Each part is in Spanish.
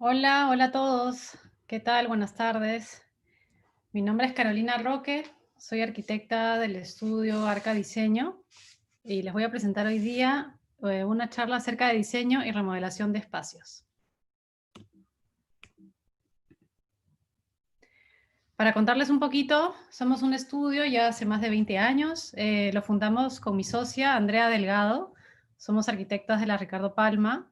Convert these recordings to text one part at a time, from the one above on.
Hola, hola a todos. ¿Qué tal? Buenas tardes. Mi nombre es Carolina Roque, soy arquitecta del estudio Arca Diseño y les voy a presentar hoy día una charla acerca de diseño y remodelación de espacios. Para contarles un poquito, somos un estudio ya hace más de 20 años. Lo fundamos con mi socia Andrea Delgado. Somos arquitectas de la Ricardo Palma.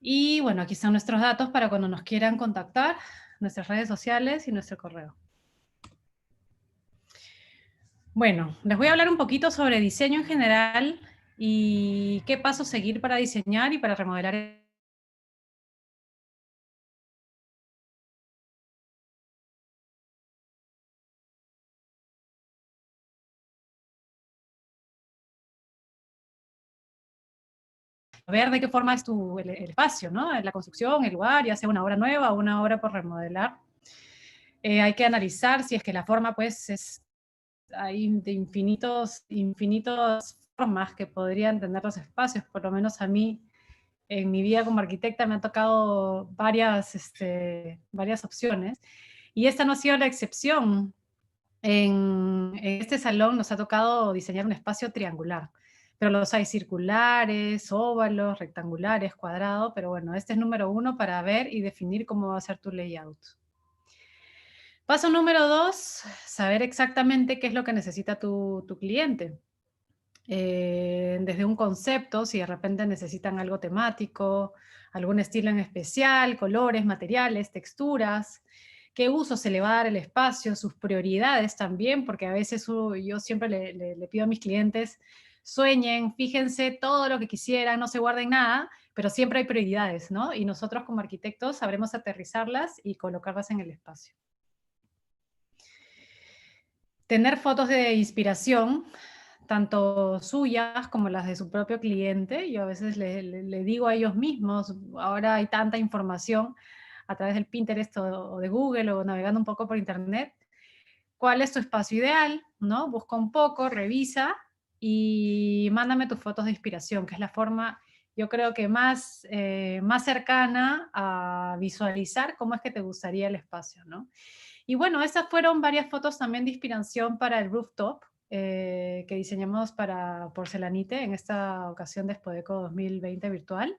Y bueno, aquí están nuestros datos para cuando nos quieran contactar, nuestras redes sociales y nuestro correo. Bueno, les voy a hablar un poquito sobre diseño en general y qué pasos seguir para diseñar y para remodelar. Ver de qué forma es el espacio, ¿no? La construcción, el lugar, ya sea una obra nueva o una obra por remodelar. Hay que analizar si es que la forma, pues, hay de infinitos formas que podrían tener los espacios. Por lo menos a mí, en mi vida como arquitecta, me han tocado varias opciones. Y esta no ha sido la excepción. En este salón nos ha tocado diseñar un espacio triangular, pero los hay circulares, óvalos, rectangulares, cuadrados, pero bueno, este es número 1 para ver y definir cómo va a ser tu layout. Paso número 2, saber exactamente qué es lo que necesita tu cliente. Desde un concepto, si de repente necesitan algo temático, algún estilo en especial, colores, materiales, texturas, qué uso se le va a dar al espacio, sus prioridades también, porque a veces yo siempre le pido a mis clientes, sueñen, fíjense todo lo que quisieran, no se guarden nada, pero siempre hay prioridades, ¿no? Y nosotros como arquitectos sabremos aterrizarlas y colocarlas en el espacio. Tener fotos de inspiración, tanto suyas como las de su propio cliente. Yo a veces le digo a ellos mismos, ahora hay tanta información a través del Pinterest o de Google o navegando un poco por internet, cuál es tu espacio ideal, ¿no? Busca un poco, revisa y mándame tus fotos de inspiración, que es la forma, yo creo que más cercana a visualizar cómo es que te gustaría el espacio, ¿no? Y bueno, estas fueron varias fotos también de inspiración para el rooftop que diseñamos para Porcelanite en esta ocasión de Expodeco 2020 virtual.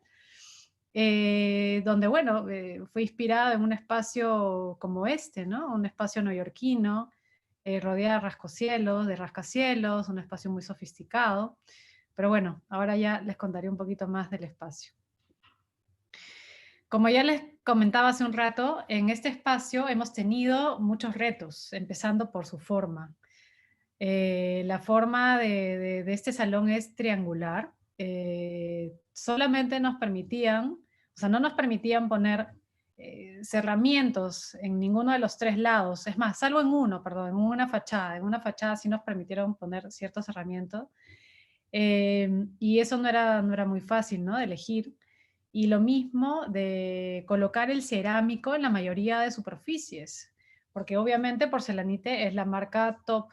Donde, bueno, fue inspirado en un espacio como este, ¿no? Un espacio neoyorquino, rodeado de rascacielos, un espacio muy sofisticado. Pero bueno, ahora ya les contaré un poquito más del espacio. Como ya les comentaba hace un rato, en este espacio hemos tenido muchos retos, empezando por su forma. La forma de este salón es triangular. Solamente nos permitían, o sea, no nos permitían poner cerramientos en ninguno de los 3 lados. Es más, salvo en uno, perdón, en una fachada. En una fachada sí nos permitieron poner ciertos cerramientos. Y eso no era muy fácil, ¿no? De elegir. Y lo mismo de colocar el cerámico en la mayoría de superficies, porque obviamente Porcelanite es la marca top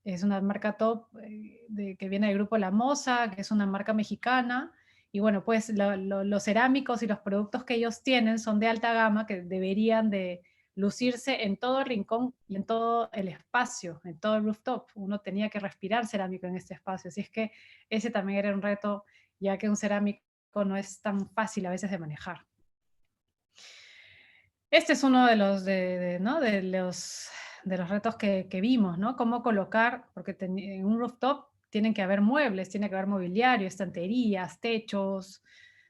es una marca top que viene del grupo La Moza, que es una marca mexicana, y bueno, pues los cerámicos y los productos que ellos tienen son de alta gama que deberían de lucirse en todo el rincón y en todo el espacio, en todo el rooftop. Uno tenía que respirar cerámico en este espacio, así es que ese también era un reto, ya que un cerámico no es tan fácil a veces de manejar. Este es uno de ¿no? de los retos que vimos, ¿no? Cómo colocar, porque en un rooftop tienen que haber muebles, tiene que haber mobiliario, estanterías, techos,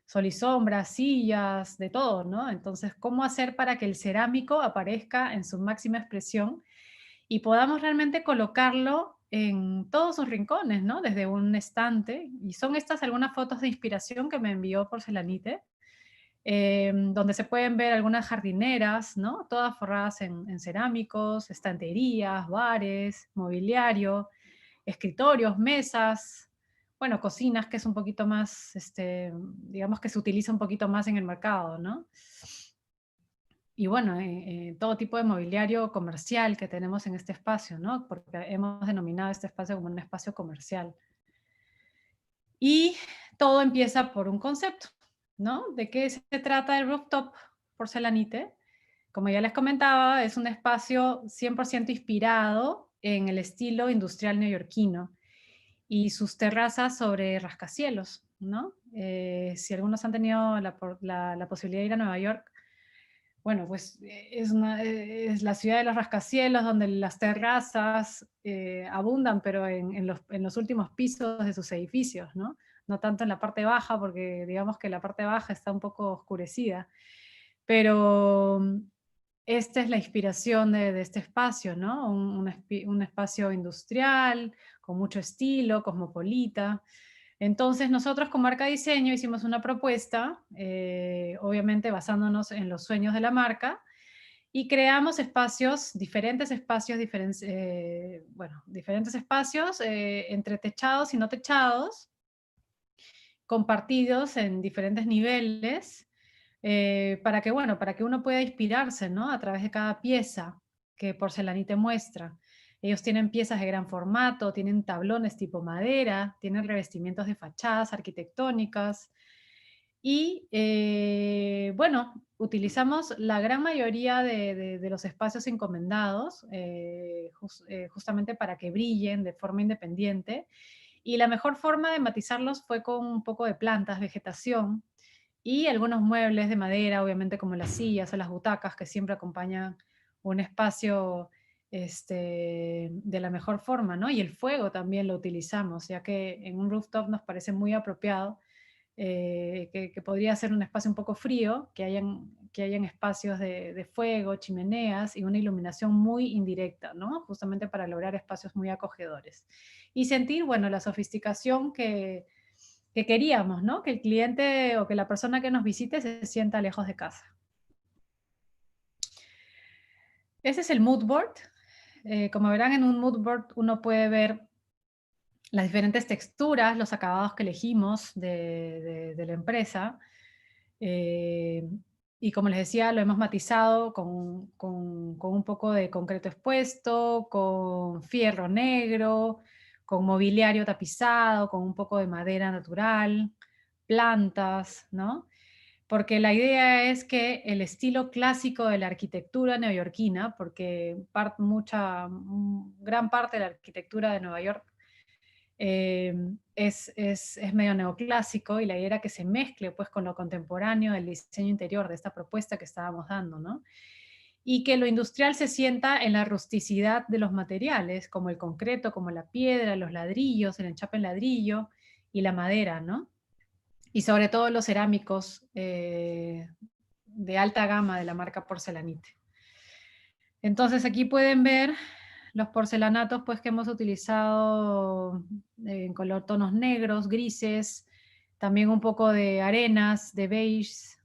sol y sombra, sillas, de todo, ¿no? Entonces, ¿cómo hacer para que el cerámico aparezca en su máxima expresión y podamos realmente colocarlo en todos sus rincones, ¿no? Desde un estante. Y son estas algunas fotos de inspiración que me envió Porcelanite, donde se pueden ver algunas jardineras, ¿no? Todas forradas en cerámicos, estanterías, bares, mobiliario, escritorios, mesas, bueno, cocinas, que es un poquito más, digamos que se utiliza un poquito más en el mercado, ¿no? y bueno, todo tipo de mobiliario comercial que tenemos en este espacio, ¿no? Porque hemos denominado este espacio como un espacio comercial. Y todo empieza por un concepto, ¿no? ¿De qué se trata el rooftop porcelanite? Como ya les comentaba, es un espacio 100% inspirado en el estilo industrial neoyorquino y sus terrazas sobre rascacielos, ¿no? Si algunos han tenido la posibilidad de ir a Nueva York, bueno, pues es la ciudad de los rascacielos donde las terrazas abundan, pero en los últimos pisos de sus edificios, ¿no? No tanto en la parte baja, porque digamos que la parte baja está un poco oscurecida. Pero esta es la inspiración de este espacio, ¿no? Un espacio industrial, con mucho estilo, cosmopolita. Entonces nosotros con Marca Diseño hicimos una propuesta, obviamente basándonos en los sueños de la marca, y creamos espacios, diferentes espacios entre techados y no techados, compartidos en diferentes niveles, para que uno pueda inspirarse, ¿no? A través de cada pieza que Porcelanite muestra. Ellos tienen piezas de gran formato, tienen tablones tipo madera, tienen revestimientos de fachadas arquitectónicas y, bueno, utilizamos la gran mayoría de los espacios encomendados, justamente para que brillen de forma independiente. Y la mejor forma de matizarlos fue con un poco de plantas, vegetación, y algunos muebles de madera, obviamente como las sillas o las butacas que siempre acompañan un espacio de la mejor forma, ¿no? Y el fuego también lo utilizamos, ya que en un rooftop nos parece muy apropiado, que podría ser un espacio un poco frío, que hayan espacios de fuego, chimeneas y una iluminación muy indirecta, ¿no? Justamente para lograr espacios muy acogedores. Y sentir, bueno, la sofisticación que queríamos, ¿no? Que el cliente o que la persona que nos visite se sienta lejos de casa. Ese es el mood board. Como verán, en un mood board uno puede ver las diferentes texturas, los acabados que elegimos de la empresa. Eh, y como les decía, lo hemos matizado con un poco de concreto expuesto, con fierro negro, con mobiliario tapizado, con un poco de madera natural, plantas, ¿no? Porque la idea es que el estilo clásico de la arquitectura neoyorquina, porque gran parte de la arquitectura de Nueva York es medio neoclásico, y la idea era que se mezcle pues con lo contemporáneo del diseño interior de esta propuesta que estábamos dando, ¿no? Y que lo industrial se sienta en la rusticidad de los materiales, como el concreto, como la piedra, los ladrillos, el enchape en ladrillo y la madera, ¿no? Y sobre todo los cerámicos de alta gama de la marca Porcelanite. Entonces aquí pueden ver los porcelanatos pues, que hemos utilizado en color tonos negros, grises, también un poco de arenas, de beige.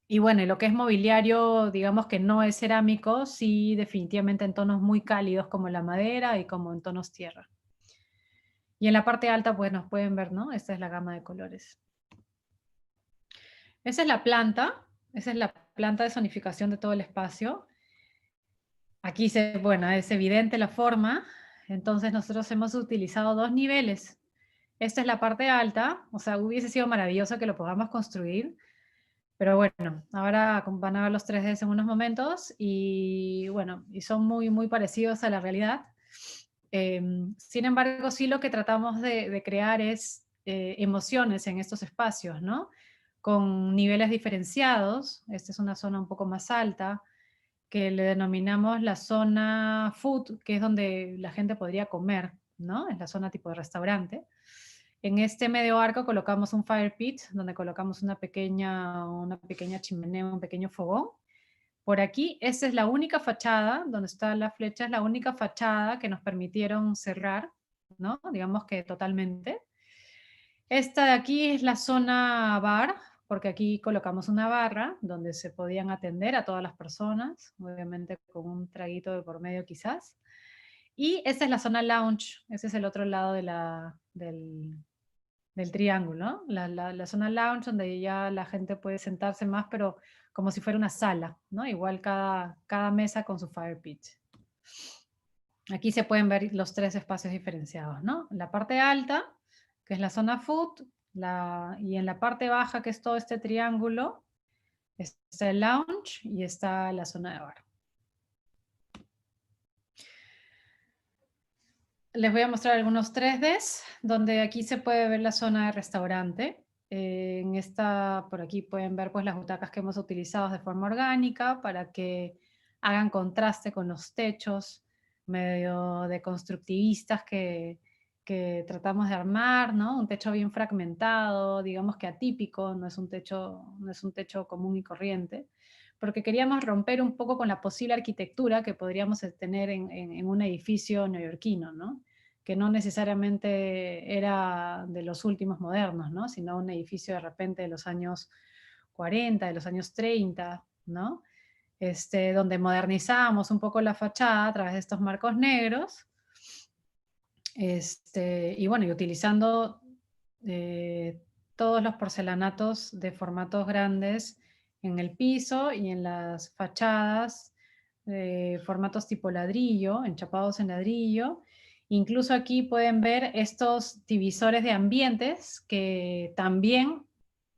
Y bueno, y lo que es mobiliario, digamos que no es cerámico, sí definitivamente en tonos muy cálidos como la madera y como en tonos tierra. Y en la parte alta pues nos pueden ver, ¿no? Esta es la gama de colores. Esa es la planta, esa es la planta de zonificación de todo el espacio. Aquí bueno, es evidente la forma, entonces nosotros hemos utilizado dos niveles. Esta es la parte alta, o sea, hubiese sido maravilloso que lo podamos construir, pero bueno, ahora van a ver los 3D en unos momentos y bueno, y son muy, muy parecidos a la realidad. Sin embargo, sí lo que tratamos de crear es emociones en estos espacios, ¿no? Con niveles diferenciados. Esta es una zona un poco más alta, que le denominamos la zona food, que es donde la gente podría comer, ¿no? Es la zona tipo de restaurante. En este medio arco colocamos un fire pit, donde colocamos una pequeña chimenea, un pequeño fogón. Por aquí, esa es la única fachada, donde está la flecha, es la única fachada que nos permitieron cerrar, ¿no? Digamos que totalmente. Esta de aquí es la zona bar, porque aquí colocamos una barra donde se podían atender a todas las personas, obviamente con un traguito de por medio quizás. Y esta es la zona lounge, ese es el otro lado del triángulo, ¿no? La zona lounge donde ya la gente puede sentarse más, pero como si fuera una sala, ¿no? Igual cada mesa con su fire pit. Aquí se pueden ver los tres espacios diferenciados, ¿no? La parte alta, que es la zona food, y en la parte baja, que es todo este triángulo, está el lounge y está la zona de bar. Les voy a mostrar algunos 3Ds, donde aquí se puede ver la zona de restaurante. Por aquí pueden ver pues las butacas que hemos utilizado de forma orgánica para que hagan contraste con los techos medio de constructivistas que tratamos de armar, ¿no? Un techo bien fragmentado, digamos que atípico, no es un techo común y corriente, porque queríamos romper un poco con la posible arquitectura que podríamos tener en un edificio neoyorquino, ¿no? Que no necesariamente era de los últimos modernos, ¿no? Sino un edificio de repente de los años 40, de los años 30, ¿no? Donde modernizamos un poco la fachada a través de estos marcos negros, y bueno, y utilizando todos los porcelanatos de formatos grandes en el piso y en las fachadas, formatos tipo ladrillo, enchapados en ladrillo. Incluso aquí pueden ver estos divisores de ambientes que también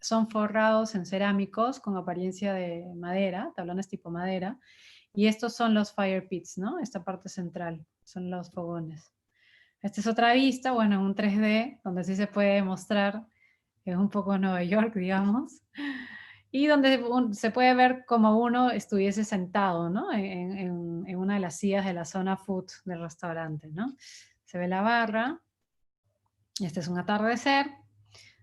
son forrados en cerámicos con apariencia de madera, tablones tipo madera. Y estos son los fire pits, ¿no? Esta parte central, son los fogones. Esta es otra vista, bueno, en un 3D, donde sí se puede mostrar, es un poco Nueva York, digamos, y donde se puede ver como uno estuviese sentado, ¿no? En una de las sillas de la zona food del restaurante, ¿no? Se ve la barra, este es un atardecer,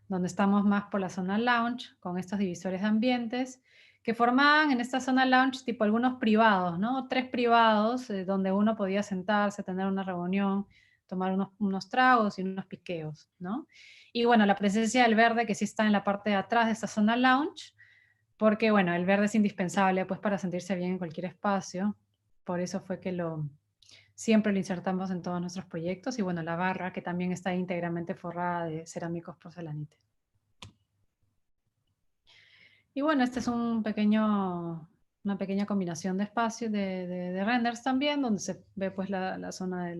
donde estamos más por la zona lounge, con estos divisores de ambientes, que formaban en esta zona lounge tipo algunos privados, ¿no? 3 privados, donde uno podía sentarse, tener una reunión, tomar unos tragos y unos piqueos, ¿no? Y bueno, la presencia del verde que sí está en la parte de atrás de esta zona lounge, porque bueno, el verde es indispensable pues para sentirse bien en cualquier espacio, por eso fue que siempre lo insertamos en todos nuestros proyectos, y bueno, la barra que también está íntegramente forrada de cerámicos porcelanite. Y bueno, este es una pequeña combinación de espacios, de renders también, donde se ve pues la zona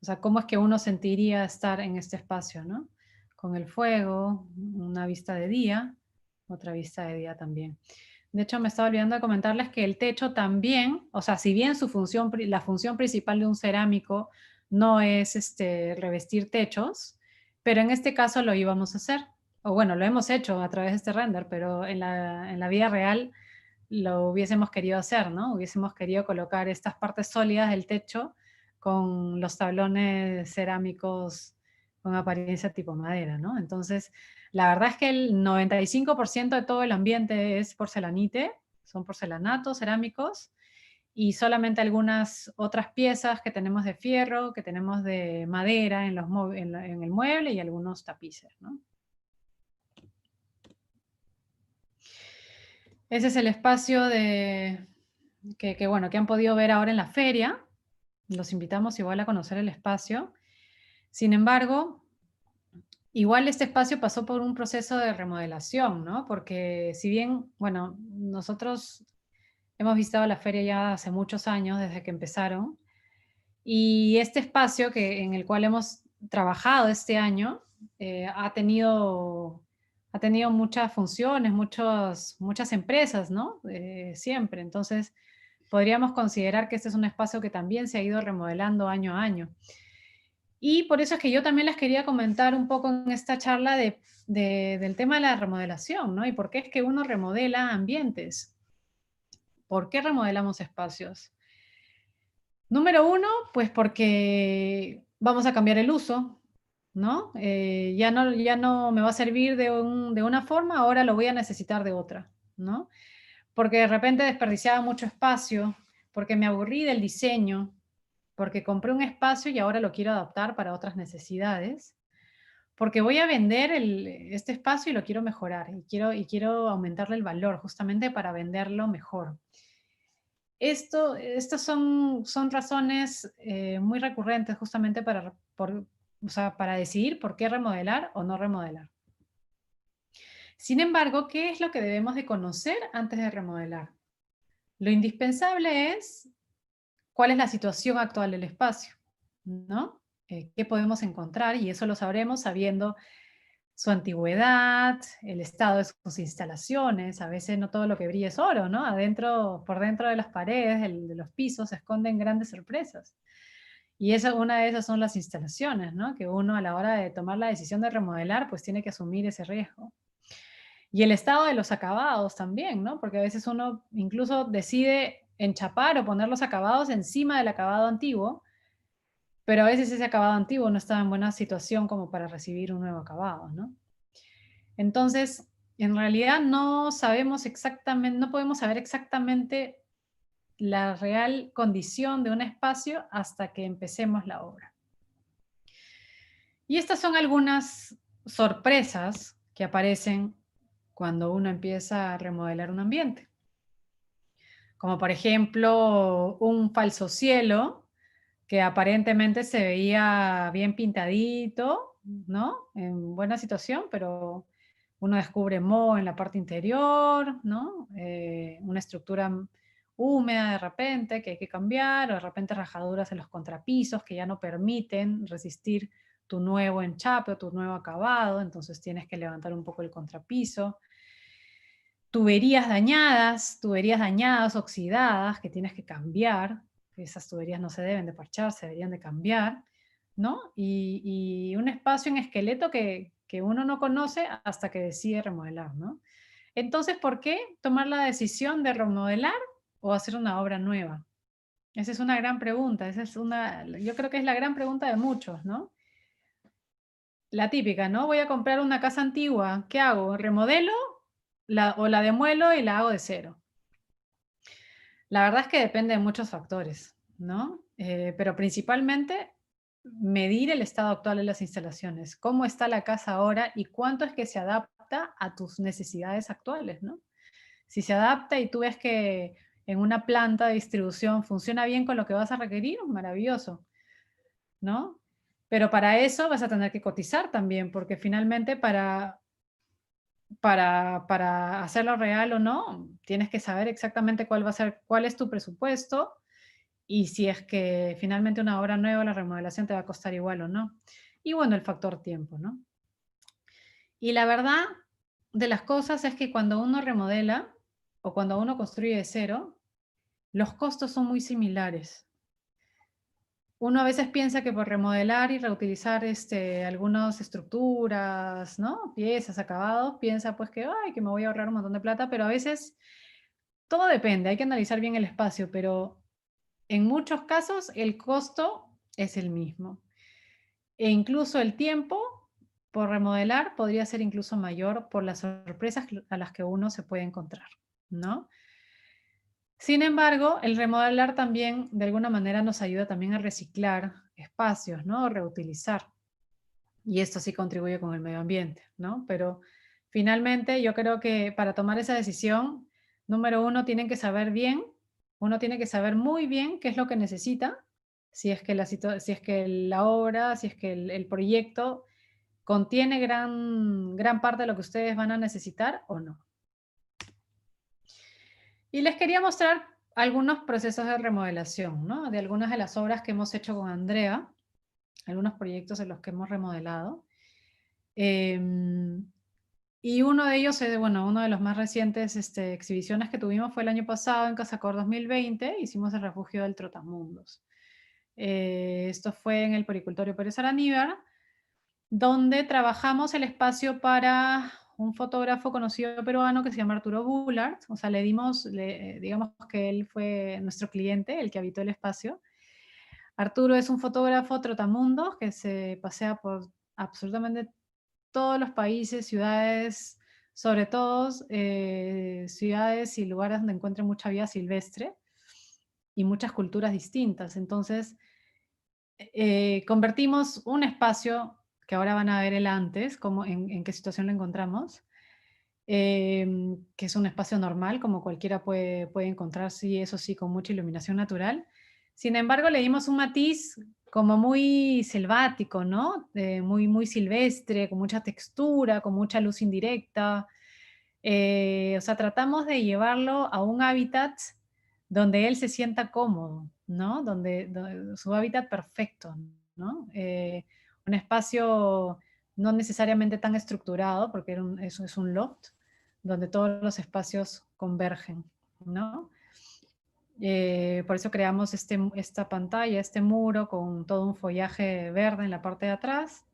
o sea, cómo es que uno sentiría estar en este espacio, ¿no? Con el fuego, una vista de día, otra vista de día también. De hecho, me estaba olvidando de comentarles que el techo también, o sea, si bien la función principal de un cerámico no es revestir techos, pero en este caso lo íbamos a hacer. O bueno, lo hemos hecho a través de este render, pero en la vida real lo hubiésemos querido hacer, ¿no? Hubiésemos querido colocar estas partes sólidas del techo con los tablones cerámicos con apariencia tipo madera, ¿no? Entonces, la verdad es que el 95% de todo el ambiente es porcelanite, son porcelanatos cerámicos, y solamente algunas otras piezas que tenemos de fierro, que tenemos de madera en el mueble, y algunos tapices, ¿no? Ese es el espacio que han podido ver ahora en la feria. Los invitamos igual a conocer el espacio. Sin embargo, igual este espacio pasó por un proceso de remodelación, ¿no? Porque si bien, bueno, nosotros hemos visitado la feria ya hace muchos años, desde que empezaron, y este espacio en el cual hemos trabajado este año ha tenido muchas funciones, muchas empresas, ¿no? Siempre. Entonces, podríamos considerar que este es un espacio que también se ha ido remodelando año a año. Y por eso es que yo también les quería comentar un poco en esta charla del tema de la remodelación, ¿no? Y por qué es que uno remodela ambientes. ¿Por qué remodelamos espacios? Número uno, pues porque vamos a cambiar el uso, ¿no? Ya no me va a servir de una forma, ahora lo voy a necesitar de otra, ¿no? Porque de repente desperdiciaba mucho espacio, porque me aburrí del diseño, porque compré un espacio y ahora lo quiero adaptar para otras necesidades, porque voy a vender este espacio y lo quiero mejorar, y quiero aumentarle el valor justamente para venderlo mejor. Estas son razones muy recurrentes justamente o sea, para decidir por qué remodelar o no remodelar. Sin embargo, ¿qué es lo que debemos de conocer antes de remodelar? Lo indispensable es cuál es la situación actual del espacio, ¿no? ¿Qué podemos encontrar? Y eso lo sabremos sabiendo su antigüedad, el estado de sus instalaciones. A veces no todo lo que brilla es oro, ¿no? Adentro, por dentro de las paredes, de los pisos, se esconden grandes sorpresas. Y una de esas son las instalaciones, ¿no? Que uno a la hora de tomar la decisión de remodelar, pues tiene que asumir ese riesgo. Y el estado de los acabados también, ¿no? Porque a veces uno incluso decide enchapar o poner los acabados encima del acabado antiguo, pero a veces ese acabado antiguo no está en buena situación como para recibir un nuevo acabado, ¿no? Entonces, en realidad no sabemos exactamente, no podemos saber exactamente la real condición de un espacio hasta que empecemos la obra. Y estas son algunas sorpresas que aparecen cuando uno empieza a remodelar un ambiente, como por ejemplo un falso cielo que aparentemente se veía bien pintadito, ¿no? En buena situación, pero uno descubre moho en la parte interior, ¿no? Una estructura húmeda de repente que hay que cambiar, o de repente rajaduras en los contrapisos que ya no permiten resistir tu nuevo enchape o tu nuevo acabado, entonces tienes que levantar un poco el contrapiso. Tuberías dañadas, oxidadas, que tienes que cambiar. Esas tuberías no se deben de parchar, se deberían de cambiar, ¿no? Y un espacio en esqueleto que uno no conoce hasta que decide remodelar, ¿no? Entonces, ¿por qué tomar la decisión de remodelar o hacer una obra nueva? Esa es una gran pregunta, yo creo que es la gran pregunta de muchos, ¿no? La típica, ¿no? Voy a comprar una casa antigua, ¿qué hago? ¿Remodelo o la demuelo y la hago de cero? La verdad es que depende de muchos factores, ¿no? Pero principalmente medir el estado actual de las instalaciones, cómo está la casa ahora y cuánto es que se adapta a tus necesidades actuales, ¿no? Si se adapta y tú ves que en una planta de distribución funciona bien con lo que vas a requerir, maravilloso, ¿no? Pero para eso vas a tener que cotizar también, porque finalmente para hacerlo real o no, tienes que saber exactamente cuál es tu presupuesto y si es que finalmente una obra nueva, la remodelación te va a costar igual o no. Y bueno, el factor tiempo, ¿no? Y la verdad de las cosas es que cuando uno remodela o cuando uno construye de cero, los costos son muy similares. Uno a veces piensa que por remodelar y reutilizar algunas estructuras, ¿no? Piezas, acabados, piensa pues que, ay, que me voy a ahorrar un montón de plata, pero a veces todo depende, hay que analizar bien el espacio, pero en muchos casos el costo es el mismo. E incluso el tiempo por remodelar podría ser incluso mayor por las sorpresas a las que uno se puede encontrar, ¿no? Sin embargo, el remodelar también de alguna manera nos ayuda también a reciclar espacios, ¿no? Reutilizar. Y esto sí contribuye con el medio ambiente, ¿no? Pero finalmente yo creo que para tomar esa decisión, número uno, uno tiene que saber muy bien qué es lo que necesita, si es que la obra, si es que el proyecto contiene gran parte de lo que ustedes van a necesitar o no. Y les quería mostrar algunos procesos de remodelación, ¿no? De algunas de las obras que hemos hecho con Andrea, algunos proyectos en los que hemos remodelado. Y uno de ellos, bueno, uno de los más recientes exhibiciones que tuvimos fue el año pasado en Casacor 2020, hicimos el refugio del Trotamundos. Esto fue en el Poricultorio Pérez Araníbar, donde trabajamos el espacio para un fotógrafo conocido peruano que se llama Arturo Bullard. O sea, digamos que él fue nuestro cliente, el que habitó el espacio. Arturo es un fotógrafo trotamundos que se pasea por absolutamente todos los países, ciudades, sobre todo ciudades y lugares donde encuentre mucha vida silvestre y muchas culturas distintas. Entonces, convertimos un espacio, que ahora van a ver el antes, en qué situación lo encontramos, que es un espacio normal, como cualquiera puede encontrar, sí, eso sí, con mucha iluminación natural. Sin embargo, le dimos un matiz como muy selvático, ¿no? Muy silvestre, con mucha textura, con mucha luz indirecta. O sea, tratamos de llevarlo a un hábitat donde él se sienta cómodo, ¿no? Su hábitat perfecto, ¿no? Un espacio no necesariamente tan estructurado, porque eso es un loft, donde todos los espacios convergen, ¿no? Por eso creamos esta pantalla, este muro con todo un follaje verde en la parte de atrás,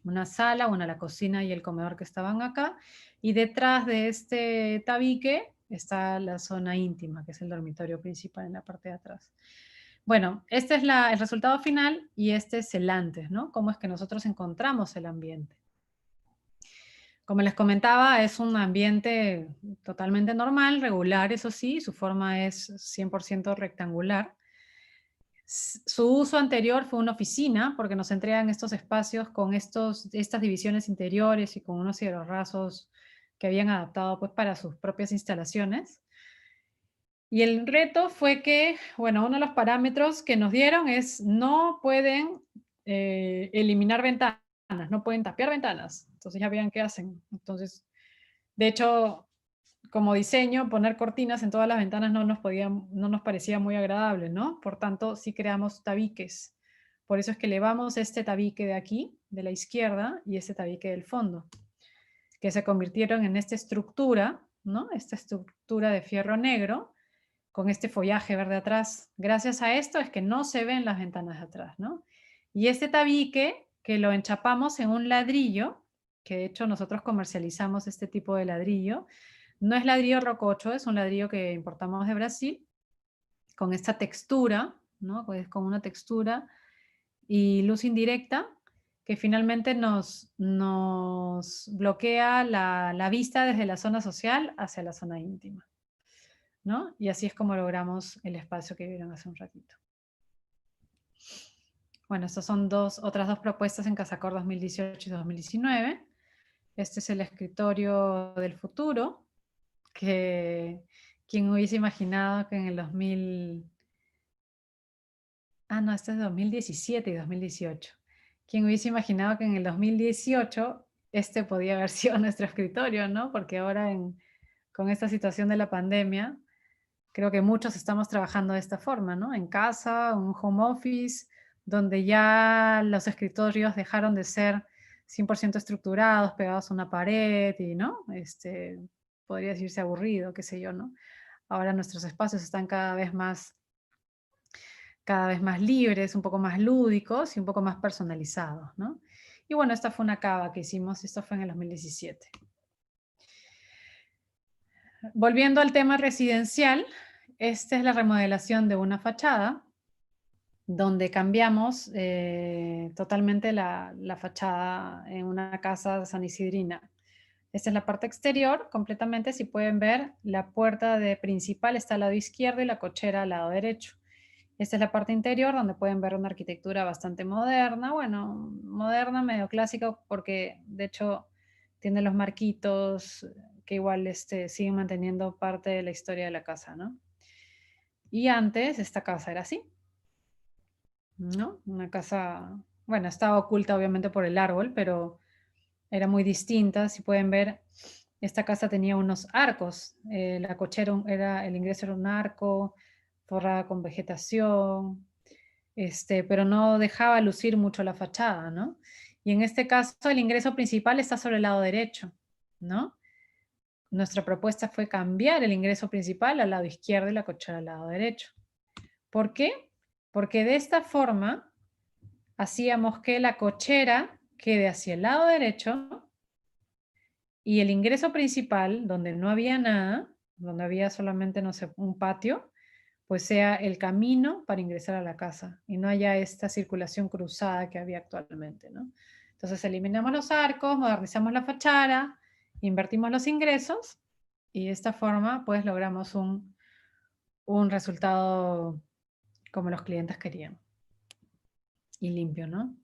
una sala, la cocina y el comedor que estaban acá, y detrás de este tabique está la zona íntima, que es el dormitorio principal en la parte de atrás. Bueno, este es el resultado final y este es el antes, ¿no? Cómo es que nosotros encontramos el ambiente. Como les comentaba, es un ambiente totalmente normal, regular, eso sí, su forma es 100% rectangular. Su uso anterior fue una oficina, porque nos entregan estos espacios con estas divisiones interiores y con unos cielorrasos que habían adaptado pues para sus propias instalaciones. Y el reto fue que, bueno, uno de los parámetros que nos dieron es no pueden eliminar ventanas, no pueden tapiar ventanas. Entonces ya vean qué hacen. Entonces, de hecho, como diseño, poner cortinas en todas las ventanas no nos parecía muy agradable, ¿no? Por tanto, sí creamos tabiques. Por eso es que elevamos este tabique de aquí, de la izquierda, y este tabique del fondo, que se convirtieron en esta estructura, ¿no? Esta estructura de fierro negro, con este follaje verde atrás. Gracias a esto es que no se ven las ventanas de atrás, ¿no? Y este tabique, que lo enchapamos en un ladrillo, que de hecho nosotros comercializamos este tipo de ladrillo, no es ladrillo rococho, es un ladrillo que importamos de Brasil, con esta textura, ¿no? Pues con una textura y luz indirecta, que finalmente nos bloquea la vista desde la zona social hacia la zona íntima, ¿no? Y así es como logramos el espacio que vieron hace un ratito. Bueno, estas son otras dos propuestas en Casacor 2018 y 2019. Este es el escritorio del futuro, que quien hubiese imaginado que en el 2000... Ah, no, este es 2017 y 2018. ¿Quién hubiese imaginado que en el 2018 este podía haber sido nuestro escritorio, ¿no? Porque ahora con esta situación de la pandemia, creo que muchos estamos trabajando de esta forma, ¿no? En casa, un home office, donde ya los escritorios dejaron de ser 100% estructurados, pegados a una pared y, ¿no? Podría decirse aburrido, qué sé yo, ¿no? Ahora nuestros espacios están cada vez más libres, un poco más lúdicos y un poco más personalizados, ¿no? Y bueno, esta fue una cava que hicimos, esto fue en el 2017. Volviendo al tema residencial, esta es la remodelación de una fachada, donde cambiamos totalmente la fachada en una casa sanisidrina. Esta es la parte exterior, completamente, si pueden ver, la puerta principal está al lado izquierdo y la cochera al lado derecho. Esta es la parte interior, donde pueden ver una arquitectura bastante moderna, bueno, moderna, medio clásica, porque de hecho tiene los marquitos que igual siguen manteniendo parte de la historia de la casa, ¿no? Y antes esta casa era así, ¿no? Una casa, bueno, estaba oculta obviamente por el árbol, pero era muy distinta. Si pueden ver, esta casa tenía unos arcos. La cochera el ingreso era un arco, forrada con vegetación, pero no dejaba lucir mucho la fachada, ¿no? Y en este caso el ingreso principal está sobre el lado derecho, ¿no? Nuestra propuesta fue cambiar el ingreso principal al lado izquierdo y la cochera al lado derecho. ¿Por qué? Porque de esta forma hacíamos que la cochera quede hacia el lado derecho y el ingreso principal, donde no había nada, donde había solamente, no sé, un patio, pues sea el camino para ingresar a la casa y no haya esta circulación cruzada que había actualmente, ¿no? Entonces eliminamos los arcos, modernizamos la fachada, invertimos los ingresos y de esta forma pues logramos un resultado como los clientes querían y limpio, ¿no?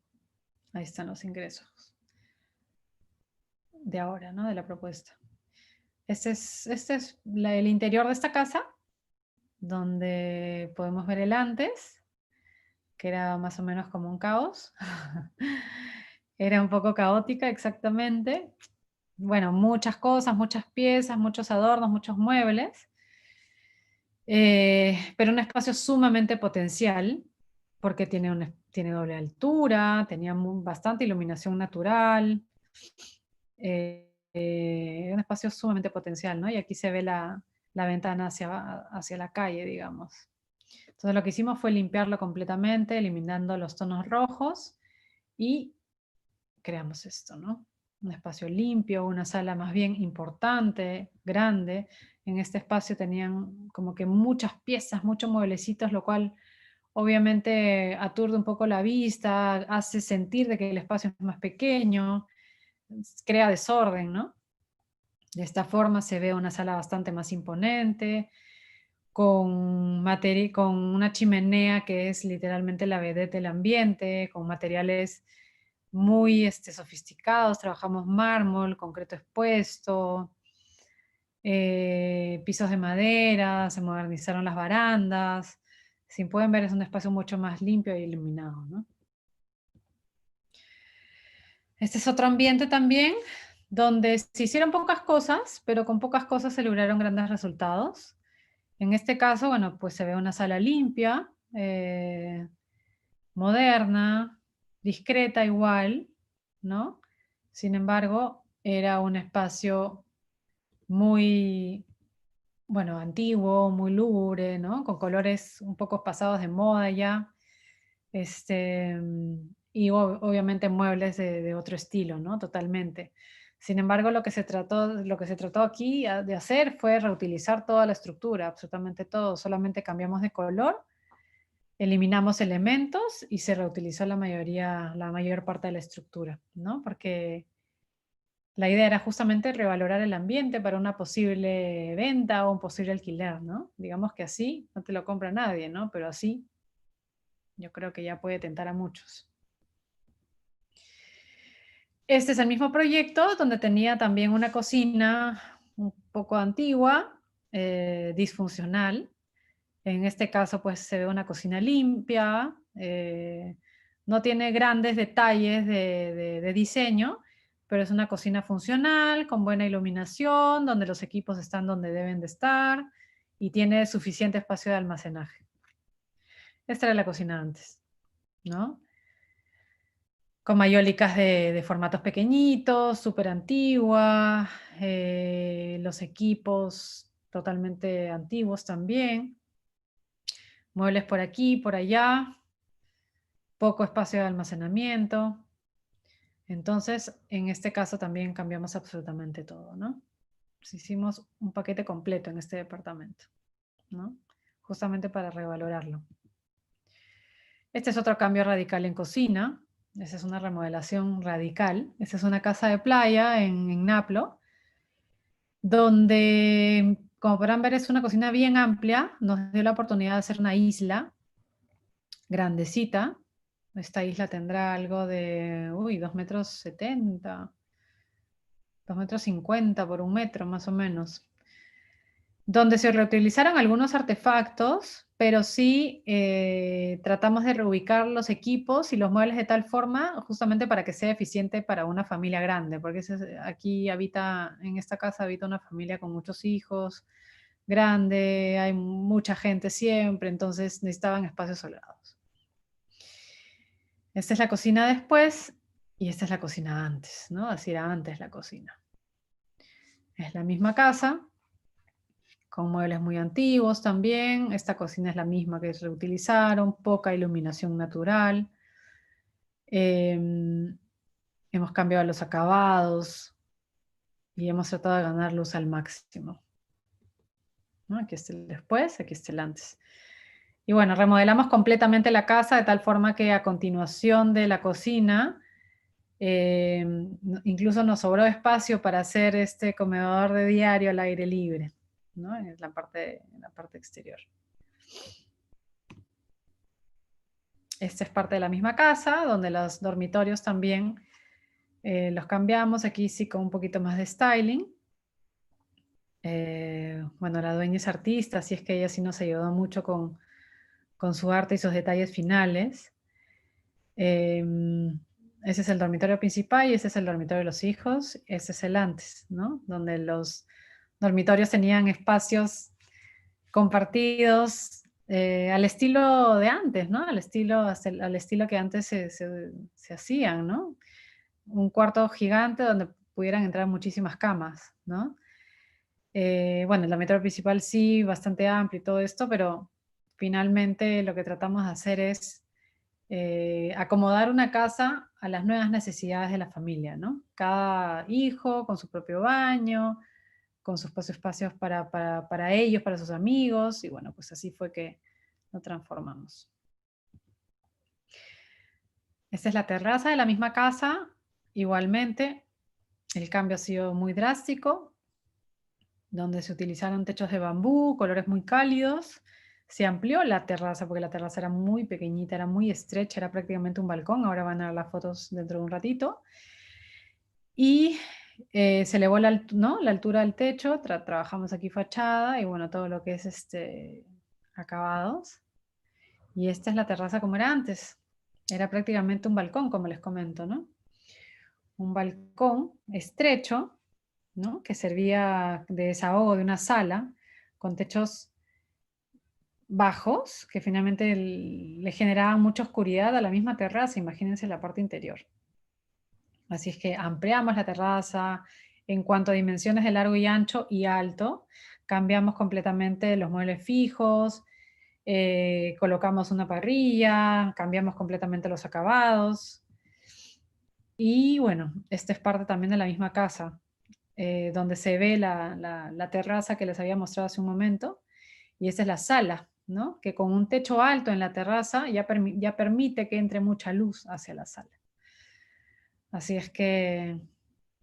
Ahí están los ingresos de ahora, ¿no? De la propuesta. Este es el interior de esta casa, donde podemos ver el antes que era más o menos como un caos. Era un poco caótica, exactamente. Bueno, muchas cosas, muchas piezas, muchos adornos, muchos muebles. Pero un espacio sumamente potencial, porque tiene doble altura, tenía bastante iluminación natural. Un espacio sumamente potencial, ¿no? Y aquí se ve la ventana hacia la calle, digamos. Entonces lo que hicimos fue limpiarlo completamente, eliminando los tonos rojos y creamos esto, ¿no? Un espacio limpio, una sala más bien importante, grande. En este espacio tenían como que muchas piezas, muchos mueblecitos, lo cual obviamente aturde un poco la vista, hace sentir de que el espacio es más pequeño, crea desorden, ¿no? De esta forma se ve una sala bastante más imponente, con una chimenea que es literalmente la vedette del ambiente, con materiales muy sofisticados, trabajamos mármol, concreto expuesto, pisos de madera, se modernizaron las barandas. Si pueden ver, es un espacio mucho más limpio e iluminado, ¿no? Este es otro ambiente también, donde se hicieron pocas cosas, pero con pocas cosas se lograron grandes resultados. En este caso, bueno, pues se ve una sala limpia, moderna, discreta igual, ¿no? Sin embargo, era un espacio muy, bueno, antiguo, muy lúgubre, ¿no? Con colores un poco pasados de moda ya. Y obviamente muebles de otro estilo, ¿no? Totalmente. Sin embargo, lo que se trató aquí de hacer fue reutilizar toda la estructura, absolutamente todo. Solamente cambiamos de color, eliminamos elementos y se reutilizó la mayor parte de la estructura, ¿no? Porque la idea era justamente revalorar el ambiente para una posible venta o un posible alquiler, ¿no? Digamos que así no te lo compra nadie, ¿no? Pero así yo creo que ya puede tentar a muchos. Este es el mismo proyecto donde tenía también una cocina un poco antigua, disfuncional. En este caso, pues se ve una cocina limpia, no tiene grandes detalles de diseño, pero es una cocina funcional, con buena iluminación, donde los equipos están donde deben de estar y tiene suficiente espacio de almacenaje. Esta era la cocina antes, ¿no? Con mayólicas de formatos pequeñitos, súper antigua, los equipos totalmente antiguos también, muebles por aquí, por allá, poco espacio de almacenamiento. Entonces, en este caso también cambiamos absolutamente todo, ¿no? Pues hicimos un paquete completo en este departamento, ¿no? Justamente para revalorarlo. Este es otro cambio radical en cocina. Esa es una remodelación radical. Esta es una casa de playa en Naplo, donde, como podrán ver, es una cocina bien amplia. Nos dio la oportunidad de hacer una isla grandecita. Esta isla tendrá algo de, 2,70 metros, 2,50 metros por 1 metro más o menos, donde se reutilizaron algunos artefactos, pero sí tratamos de reubicar los equipos y los muebles de tal forma justamente para que sea eficiente para una familia grande, porque aquí en esta casa habita una familia con muchos hijos, grande, hay mucha gente siempre, entonces necesitaban espacios holgados. Esta es la cocina después y esta es la cocina antes, ¿no? Así era antes la cocina. Es la misma casa, con muebles muy antiguos también. Esta cocina es la misma que reutilizaron, poca iluminación natural. Hemos cambiado los acabados y hemos tratado de ganar luz al máximo, ¿no? Aquí está el después, aquí está el antes. Y bueno, remodelamos completamente la casa de tal forma que a continuación de la cocina, incluso nos sobró espacio para hacer este comedor de diario al aire libre, ¿no? En la parte exterior. Esta es parte de la misma casa, donde los dormitorios también los cambiamos. Aquí sí con un poquito más de styling. Bueno, la dueña es artista, así es que ella sí nos ayudó mucho con su arte y sus detalles finales. Ese es el dormitorio principal y ese es el dormitorio de los hijos. Ese es el antes, ¿no? Donde los dormitorios tenían espacios compartidos al estilo de antes, ¿no? Al estilo que antes se hacían, ¿no? Un cuarto gigante donde pudieran entrar muchísimas camas, ¿no? Bueno, el dormitorio principal sí, bastante amplio y todo esto, pero finalmente lo que tratamos de hacer es acomodar una casa a las nuevas necesidades de la familia, ¿no? Cada hijo con su propio baño, con sus propios espacios para ellos, para sus amigos, y bueno, pues así fue que lo transformamos. Esta es la terraza de la misma casa, igualmente el cambio ha sido muy drástico, donde se utilizaron techos de bambú, colores muy cálidos, se amplió la terraza porque la terraza era muy pequeñita, era muy estrecha, era prácticamente un balcón, ahora van a ver las fotos dentro de un ratito, y se elevó ¿no? la altura del techo, trabajamos aquí fachada y bueno, todo lo que es acabados. Y esta es la terraza como era antes. Era prácticamente un balcón, como les comento, ¿no? Un balcón estrecho, ¿no? Que servía de desahogo de una sala con techos bajos que finalmente le generaban mucha oscuridad a la misma terraza. Imagínense la parte interior. Así es que ampliamos la terraza en cuanto a dimensiones de largo y ancho y alto. Cambiamos completamente los muebles fijos, colocamos una parrilla, cambiamos completamente los acabados. Y bueno, esta es parte también de la misma casa, donde se ve la terraza que les había mostrado hace un momento. Y esta es la sala, ¿no? Que con un techo alto en la terraza ya permite que entre mucha luz hacia la sala. Así es que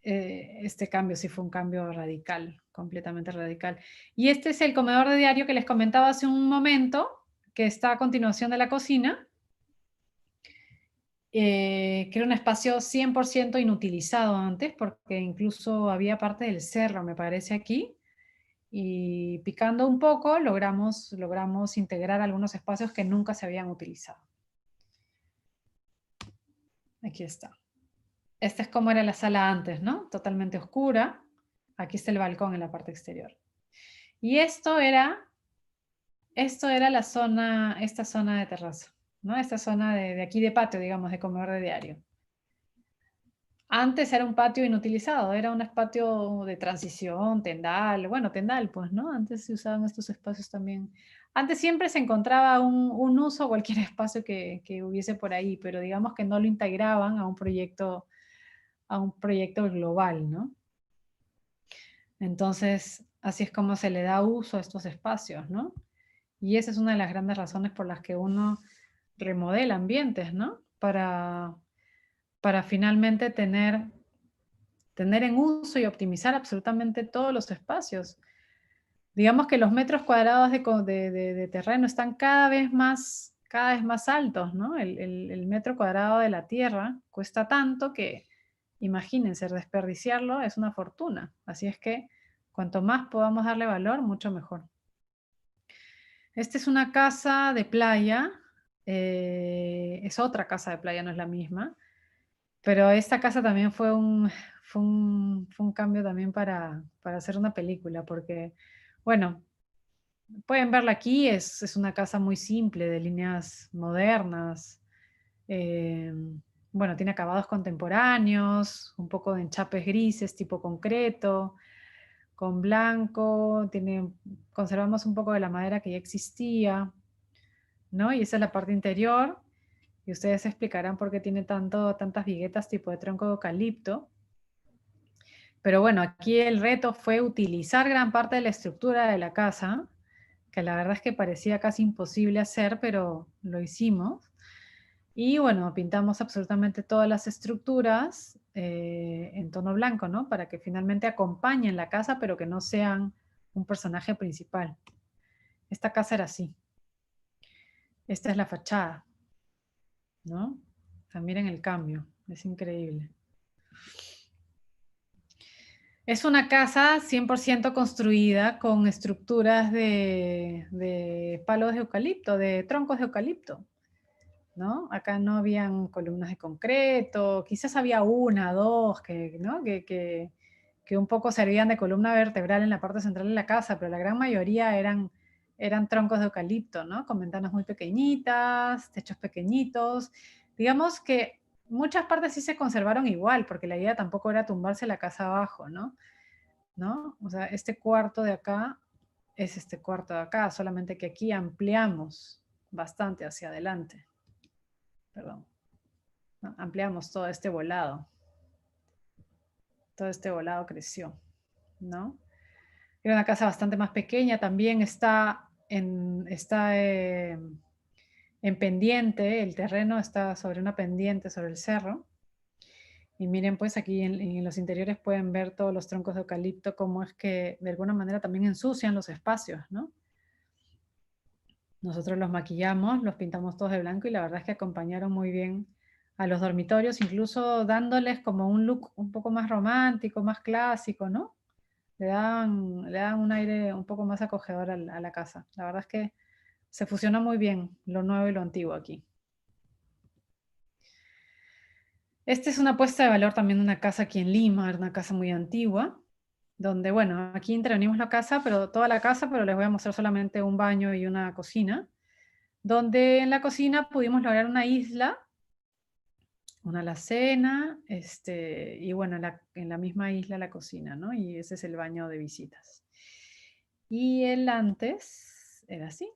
este cambio sí fue un cambio radical, completamente radical. Y este es el comedor de diario que les comentaba hace un momento, que está a continuación de la cocina, que era un espacio 100% inutilizado antes, porque incluso había parte del cerro, me parece aquí, y picando un poco logramos integrar algunos espacios que nunca se habían utilizado. Aquí está. Esta es como era la sala antes, ¿no? Totalmente oscura. Aquí está el balcón en la parte exterior. Y esto era la zona, esta zona de terraza, ¿no? Esta zona de aquí de patio, digamos, de comedor de diario. Antes era un patio inutilizado, era un patio de transición, tendal, bueno, tendal, pues, ¿no? Antes se usaban estos espacios también. Antes siempre se encontraba un uso, cualquier espacio que hubiese por ahí, pero digamos que no lo integraban a un proyecto global, ¿no? Entonces, así es como se le da uso a estos espacios, ¿no? Y esa es una de las grandes razones por las que uno remodela ambientes, ¿no? Para finalmente tener en uso y optimizar absolutamente todos los espacios. Digamos que los metros cuadrados de terreno están cada vez más altos, ¿no? El metro cuadrado de la tierra cuesta tanto que, imagínense, desperdiciarlo es una fortuna. Así es que cuanto más podamos darle valor, mucho mejor. Esta es una casa de playa, es otra casa de playa, no es la misma, pero esta casa también fue un cambio también para hacer una película, porque, bueno, pueden verla aquí, es una casa muy simple, de líneas modernas, eh, bueno, tiene acabados contemporáneos, un poco de enchapes grises tipo concreto, con blanco, conservamos un poco de la madera que ya existía, ¿no? Y esa es la parte interior, y ustedes explicarán por qué tiene tantas viguetas tipo de tronco de eucalipto. Pero bueno, aquí el reto fue utilizar gran parte de la estructura de la casa, que la verdad es que parecía casi imposible hacer, pero lo hicimos. Y bueno, pintamos absolutamente todas las estructuras en tono blanco, ¿no? Para que finalmente acompañen la casa, pero que no sean un personaje principal. Esta casa era así. Esta es la fachada, ¿no? También en el cambio, es increíble. Es una casa 100% construida con estructuras de palos de eucalipto, de troncos de eucalipto. ¿no? Acá no habían columnas de concreto, quizás había una, dos, ¿no? que un poco servían de columna vertebral en la parte central de la casa, pero la gran mayoría eran troncos de eucalipto, ¿no? Con ventanas muy pequeñitas, techos pequeñitos. Digamos que muchas partes sí se conservaron igual, porque la idea tampoco era tumbarse la casa abajo, ¿no? ¿No? O sea, este cuarto de acá es este cuarto de acá, solamente que aquí ampliamos bastante hacia adelante. Perdón. ¿No? Ampliamos todo este volado. Todo este volado creció, ¿no? Era una casa bastante más pequeña, también en pendiente, el terreno está sobre una pendiente sobre el cerro. Y miren, pues aquí en los interiores pueden ver todos los troncos de eucalipto, cómo es que de alguna manera también ensucian los espacios, ¿no? Nosotros los maquillamos, los pintamos todos de blanco y la verdad es que acompañaron muy bien a los dormitorios, incluso dándoles como un look un poco más romántico, más clásico, ¿no? Le dan un aire un poco más acogedor a la casa. La verdad es que se fusiona muy bien lo nuevo y lo antiguo aquí. Esta es una puesta de valor también de una casa aquí en Lima, era una casa muy antigua, donde, bueno, aquí intervenimos la casa, pero toda la casa, pero les voy a mostrar solamente un baño y una cocina, donde en la cocina pudimos lograr una isla, una alacena, y bueno, en la misma isla la cocina, ¿no? Y ese es el baño de visitas. Y el antes era así,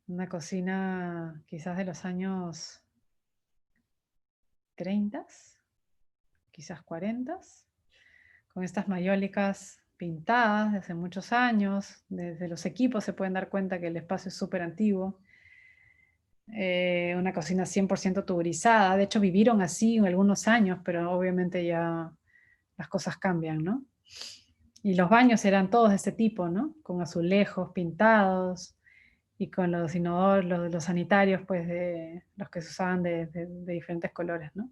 una cocina quizás de los años 30, quizás 40, con estas mayólicas pintadas de hace muchos años. Desde los equipos se pueden dar cuenta que el espacio es súper antiguo. Una cocina 100% tuburizada. De hecho, vivieron así algunos años, pero obviamente ya las cosas cambian, ¿no? Y los baños eran todos de este tipo, ¿no? Con azulejos pintados y con los inodoros, los sanitarios, pues de los que se usaban de diferentes colores, ¿no?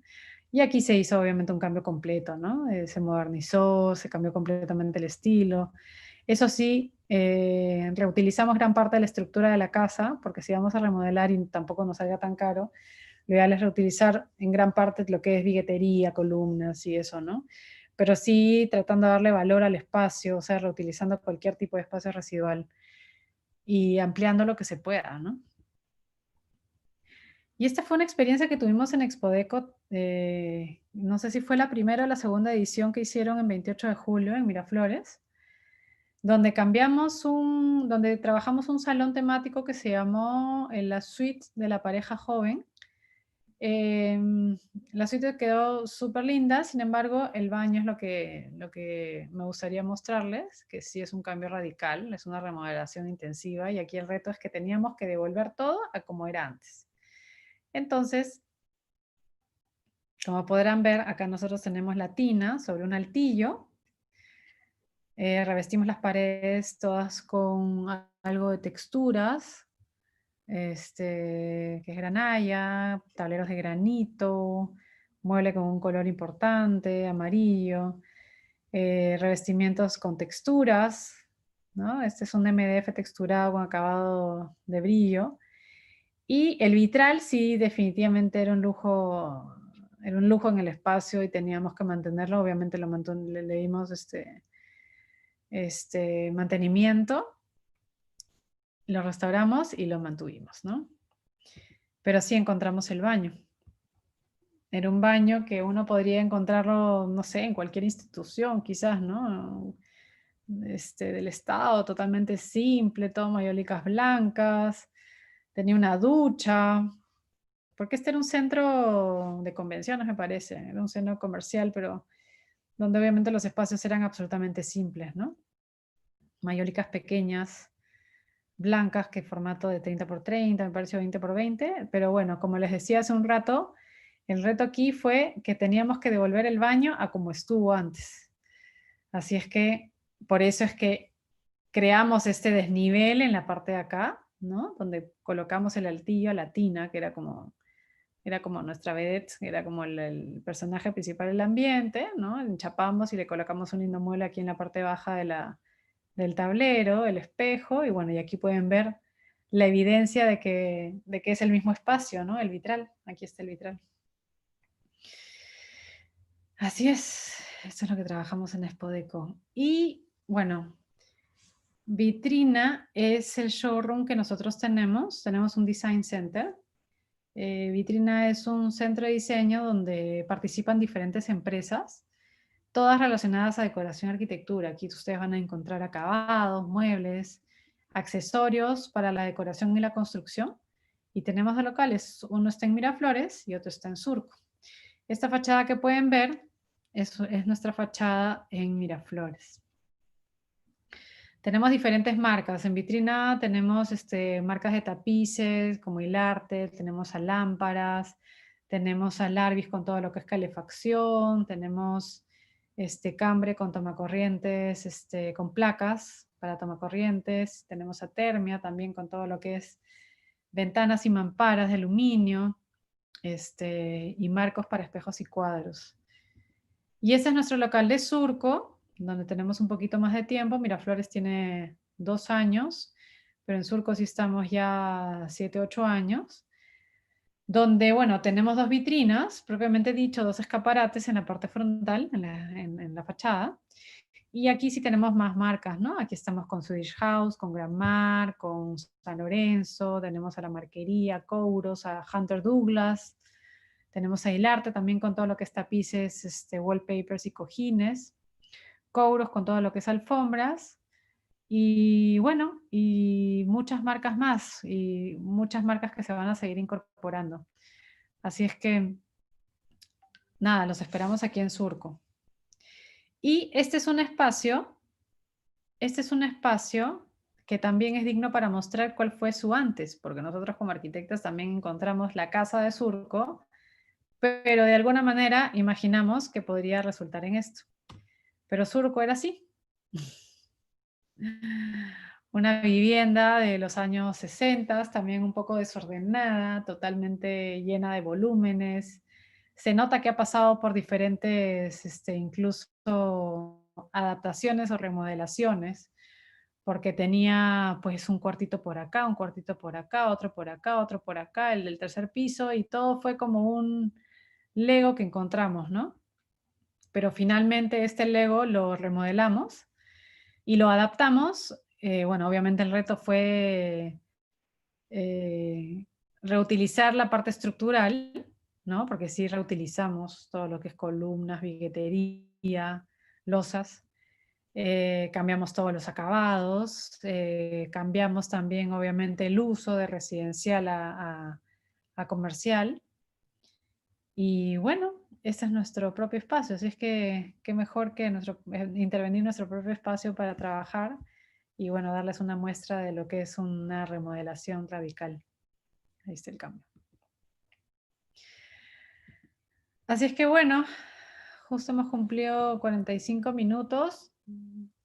Y aquí se hizo obviamente un cambio completo, ¿no? Se modernizó, se cambió completamente el estilo. Eso sí, reutilizamos gran parte de la estructura de la casa, porque si vamos a remodelar y tampoco nos salga tan caro, lo ideal es reutilizar en gran parte lo que es biguetería, columnas y eso, ¿no? Pero sí tratando de darle valor al espacio, o sea, reutilizando cualquier tipo de espacio residual y ampliando lo que se pueda, ¿no? Y esta fue una experiencia que tuvimos en Expodeco, no sé si fue la primera o la segunda edición que hicieron en 28 de julio en Miraflores, donde donde trabajamos un salón temático que se llamó la suite de la pareja joven. La suite quedó súper linda, sin embargo, el baño es lo que me gustaría mostrarles, que sí es un cambio radical, es una remodelación intensiva, y aquí el reto es que teníamos que devolver todo a como era antes. Entonces, como podrán ver, acá nosotros tenemos la tina sobre un altillo. Revestimos las paredes todas con algo de texturas, que es granalla, tableros de granito, mueble con un color importante, amarillo, revestimientos con texturas, ¿no? Este es un MDF texturado con acabado de brillo. Y el vitral sí, definitivamente era un lujo en el espacio y teníamos que mantenerlo. Obviamente le dimos mantenimiento, lo restauramos y lo mantuvimos, ¿no? Pero sí encontramos el baño. Era un baño que uno podría encontrarlo, no sé, en cualquier institución, quizás, ¿no? Del Estado, totalmente simple, todo mayólicas blancas, tenía una ducha, porque este era un centro de convenciones, me parece, era un centro comercial, pero donde obviamente los espacios eran absolutamente simples, ¿no? Mayólicas pequeñas, blancas, que formato de 30 por 30, me pareció 20 por 20, pero bueno, como les decía hace un rato, el reto aquí fue que teníamos que devolver el baño a como estuvo antes. Así es que, por eso es que creamos este desnivel en la parte de acá, ¿no? Donde colocamos el altillo, la tina, que era como nuestra vedette, era como el personaje principal del ambiente, ¿no? Enchapamos y le colocamos un lindo mueble aquí en la parte baja del tablero, el espejo, y bueno, y aquí pueden ver la evidencia de que es el mismo espacio, ¿no? El vitral, aquí está el vitral. Así es, esto es lo que trabajamos en Expodeco. Y bueno, Vitrina es el showroom que nosotros tenemos un design center. Vitrina es un centro de diseño donde participan diferentes empresas, todas relacionadas a decoración y arquitectura. Aquí ustedes van a encontrar acabados, muebles, accesorios para la decoración y la construcción. Y tenemos dos locales, uno está en Miraflores y otro está en Surco. Esta fachada que pueden ver es nuestra fachada en Miraflores. Tenemos diferentes marcas. En Vitrina tenemos marcas de tapices como Hilarte, tenemos a lámparas, tenemos a Larvis con todo lo que es calefacción, tenemos Cambre con tomacorrientes, con placas para tomacorrientes, tenemos a Termia también con todo lo que es ventanas y mamparas de aluminio, y marcos para espejos y cuadros. Y ese es nuestro local de Surco, donde tenemos un poquito más de tiempo. Miraflores tiene 2 años, pero en Surco sí estamos ya 7, 8 años. Donde, bueno, tenemos 2 vitrinas, propiamente dicho, 2 escaparates en la parte frontal, en la fachada. Y aquí sí tenemos más marcas, ¿no? Aquí estamos con Swedish House, con Gran Mar, con San Lorenzo, tenemos a La Marquería, Kouros, a Hunter Douglas, tenemos a Hilarte también con todo lo que es tapices, wallpapers y cojines, Kouros con todo lo que es alfombras, y bueno, y muchas marcas más, y muchas marcas que se van a seguir incorporando. Así es que, nada, los esperamos aquí en Surco. Y este es un espacio que también es digno para mostrar cuál fue su antes, porque nosotros como arquitectas también encontramos la casa de Surco, pero de alguna manera imaginamos que podría resultar en esto. Pero Surco era así. Una vivienda de los años 60, también un poco desordenada, totalmente llena de volúmenes. Se nota que ha pasado por diferentes, incluso adaptaciones o remodelaciones, porque tenía pues un cuartito por acá, un cuartito por acá, otro por acá, el del tercer piso, y todo fue como un Lego que encontramos, ¿no? Pero finalmente este Lego lo remodelamos y lo adaptamos. Bueno, obviamente el reto fue reutilizar la parte estructural, ¿no? Porque sí reutilizamos todo lo que es columnas, biguetería, losas. Cambiamos todos los acabados, cambiamos también obviamente el uso de residencial a comercial. Y bueno, ese es nuestro propio espacio, así es que qué mejor que intervenir en nuestro propio espacio para trabajar y bueno, darles una muestra de lo que es una remodelación radical. Ahí está el cambio. Así es que bueno, justo hemos cumplido 45 minutos.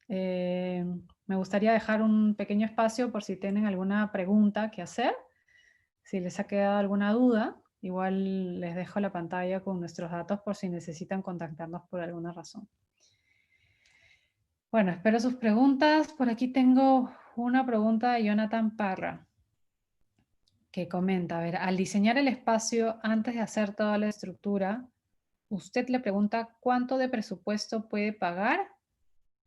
Me gustaría dejar un pequeño espacio por si tienen alguna pregunta que hacer, si les ha quedado alguna duda. Igual les dejo la pantalla con nuestros datos por si necesitan contactarnos por alguna razón. Bueno, espero sus preguntas. Por aquí tengo una pregunta de Jonathan Parra, que comenta, a ver, al diseñar el espacio antes de hacer toda la estructura, ¿usted le pregunta cuánto de presupuesto puede pagar